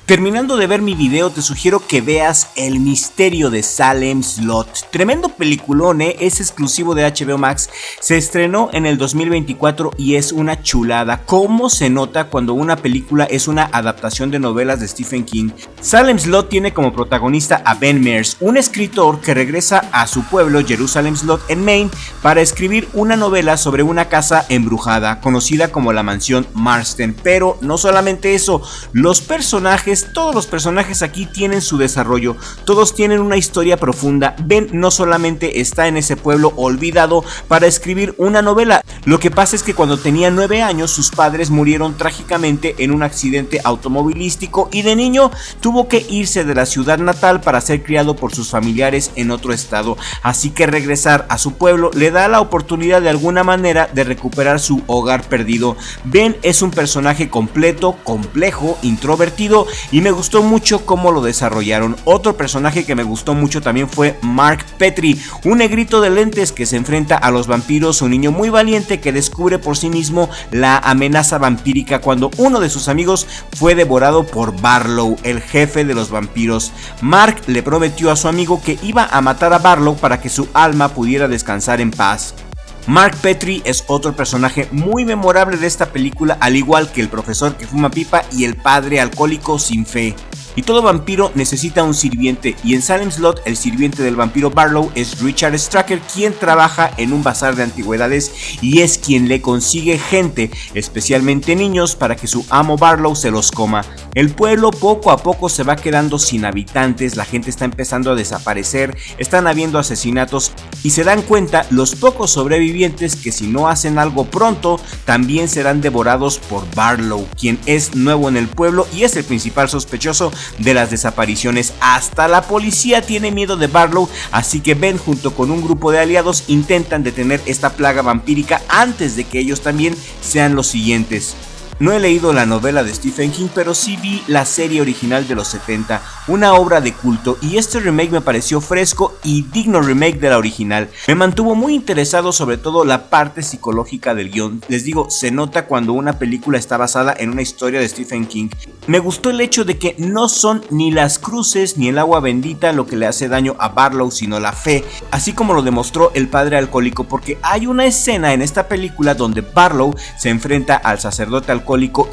Terminando de ver mi video, te sugiero que veas El misterio de Salem Slot. Tremendo peliculón, es exclusivo de HBO Max. Se estrenó en el 2024 y es una chulada. ¿Cómo se nota cuando una película es una adaptación de novelas de Stephen King? Salem Slot tiene como protagonista a Ben Mears, un escritor que regresa a su pueblo, Jerusalem Slot, en Maine, para escribir una novela sobre una casa embrujada, conocida como la Mansión Marsden. Pero no solamente eso, todos los personajes aquí tienen su desarrollo, todos tienen una historia profunda. Ben no solamente está en ese pueblo olvidado para escribir una novela, lo que pasa es que cuando tenía 9 años sus padres murieron trágicamente en un accidente automovilístico y de niño tuvo que irse de la ciudad natal para ser criado por sus familiares en otro estado, así que regresar a su pueblo le da la oportunidad de alguna manera de recuperar su hogar perdido. Ben es un personaje completo, complejo, introvertido y me gustó mucho cómo lo desarrollaron. Otro personaje que me gustó mucho también fue Mark Petrie, un negrito de lentes que se enfrenta a los vampiros, un niño muy valiente que descubre por sí mismo la amenaza vampírica cuando uno de sus amigos fue devorado por Barlow, el jefe de los vampiros. Mark le prometió a su amigo que iba a matar a Barlow para que su alma pudiera descansar en paz. Mark Petrie es otro personaje muy memorable de esta película, al igual que el profesor que fuma pipa y el padre alcohólico sin fe. Y todo vampiro necesita un sirviente, y en Salem Slot el sirviente del vampiro Barlow es Richard Straker, quien trabaja en un bazar de antigüedades y es quien le consigue gente, especialmente niños, para que su amo Barlow se los coma. El pueblo poco a poco se va quedando sin habitantes, la gente está empezando a desaparecer, están habiendo asesinatos y se dan cuenta los pocos sobrevivientes que si no hacen algo pronto también serán devorados por Barlow, quien es nuevo en el pueblo y es el principal sospechoso de las desapariciones. Hasta la policía tiene miedo de Barlow, así que Ben junto con un grupo de aliados intentan detener esta plaga vampírica antes de que ellos también sean los siguientes. No he leído la novela de Stephen King, pero sí vi la serie original de los 70, una obra de culto, y este remake me pareció fresco y digno remake de la original. Me mantuvo muy interesado, sobre todo la parte psicológica del guión. Les digo, se nota cuando una película está basada en una historia de Stephen King. Me gustó el hecho de que no son ni las cruces ni el agua bendita lo que le hace daño a Barlow, sino la fe, así como lo demostró el padre alcohólico, porque hay una escena en esta película donde Barlow se enfrenta al sacerdote alcohólico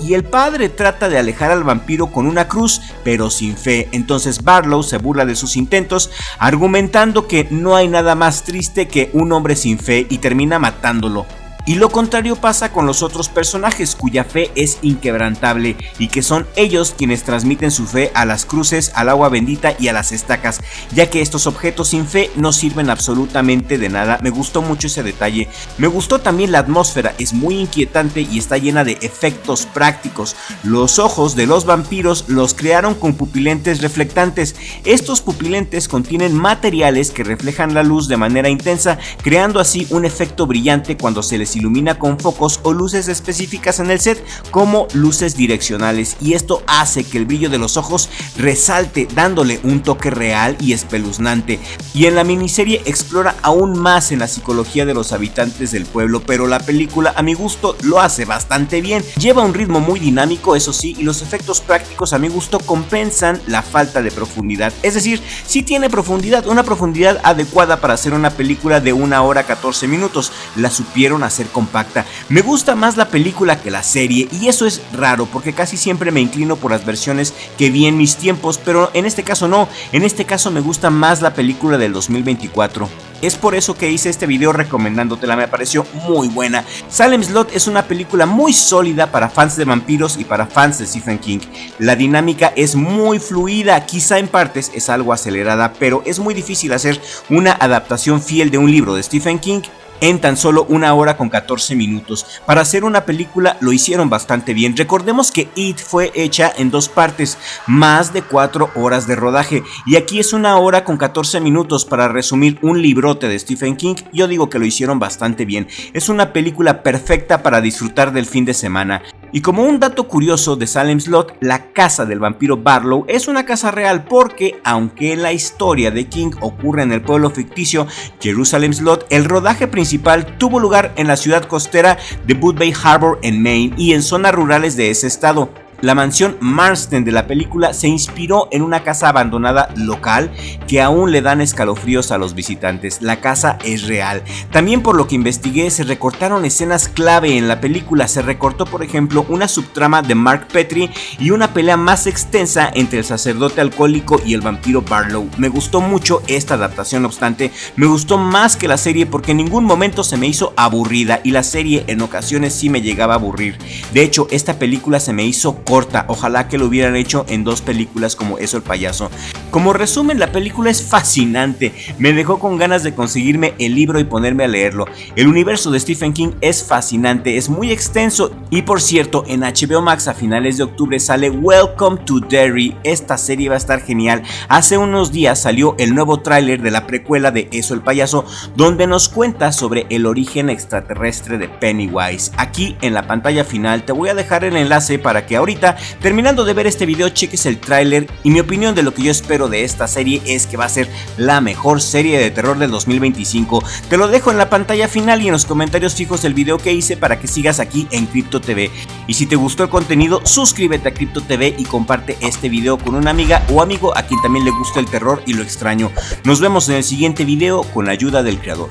y el padre trata de alejar al vampiro con una cruz, pero sin fe. Entonces Barlow se burla de sus intentos, argumentando que no hay nada más triste que un hombre sin fe, y termina matándolo. Y lo contrario pasa con los otros personajes cuya fe es inquebrantable y que son ellos quienes transmiten su fe a las cruces, al agua bendita y a las estacas, ya que estos objetos sin fe no sirven absolutamente de nada. Me gustó mucho ese detalle. Me gustó también la atmósfera, es muy inquietante y está llena de efectos prácticos. Los ojos de los vampiros los crearon con pupilentes reflectantes. Estos pupilentes contienen materiales que reflejan la luz de manera intensa, creando así un efecto brillante cuando se les ilumina con focos o luces específicas en el set, como luces direccionales, y esto hace que el brillo de los ojos resalte, dándole un toque real y espeluznante. Y en la miniserie explora aún más en la psicología de los habitantes del pueblo, pero la película a mi gusto lo hace bastante bien. Lleva un ritmo muy dinámico, eso sí, y los efectos prácticos a mi gusto compensan la falta de profundidad. Es decir, sí tiene profundidad, una profundidad adecuada para hacer una película de 1 hora 14 minutos. La supieron hacer compacta. Me gusta más la película que la serie, y eso es raro porque casi siempre me inclino por las versiones que vi en mis tiempos, pero en este caso no. En este caso me gusta más la película del 2024. Es por eso que hice este video recomendándotela, me pareció muy buena. Salem Slot es una película muy sólida para fans de vampiros y para fans de Stephen King. La dinámica es muy fluida, quizá en partes es algo acelerada, pero es muy difícil hacer una adaptación fiel de un libro de Stephen King en tan solo 1 hora con 14 minutos. Para hacer una película lo hicieron bastante bien. Recordemos que It fue hecha en 2 partes, más de 4 horas de rodaje, y aquí es 1 hora con 14 minutos para resumir un librote de Stephen King. Yo digo que lo hicieron bastante bien. Es una película perfecta para disfrutar del fin de semana. Y como un dato curioso de Salem Slot, la casa del vampiro Barlow es una casa real porque, aunque la historia de King ocurre en el pueblo ficticio Jerusalem Slot, el rodaje principal tuvo lugar en la ciudad costera de Boothbay Harbor en Maine y en zonas rurales de ese estado. La mansión Marsden de la película se inspiró en una casa abandonada local que aún le dan escalofríos a los visitantes. La casa es real. También, por lo que investigué, se recortaron escenas clave en la película. Se recortó, por ejemplo, una subtrama de Mark Petrie y una pelea más extensa entre el sacerdote alcohólico y el vampiro Barlow. Me gustó mucho esta adaptación, no obstante, me gustó más que la serie porque en ningún momento se me hizo aburrida y la serie en ocasiones sí me llegaba a aburrir. De hecho, esta película se me hizo corta, ojalá que lo hubieran hecho en 2 películas como Eso el payaso. Como resumen, la película es fascinante, me dejó con ganas de conseguirme el libro y ponerme a leerlo. El universo de Stephen King es fascinante, es muy extenso y, por cierto, en HBO Max a finales de octubre sale Welcome to Derry. Esta serie va a estar genial. Hace unos días salió el nuevo tráiler de la precuela de Eso el payaso, donde nos cuenta sobre el origen extraterrestre de Pennywise. Aquí en la pantalla final te voy a dejar el enlace para que ahorita, terminando de ver este video, cheques el tráiler, y mi opinión de lo que yo espero de esta serie es que va a ser la mejor serie de terror del 2025. Te lo dejo en la pantalla final y en los comentarios fijos del video que hice para que sigas aquí en Crypto TV. Y si te gustó el contenido, suscríbete a Crypto TV y comparte este video con una amiga o amigo a quien también le gusta el terror y lo extraño. Nos vemos en el siguiente video con la ayuda del creador.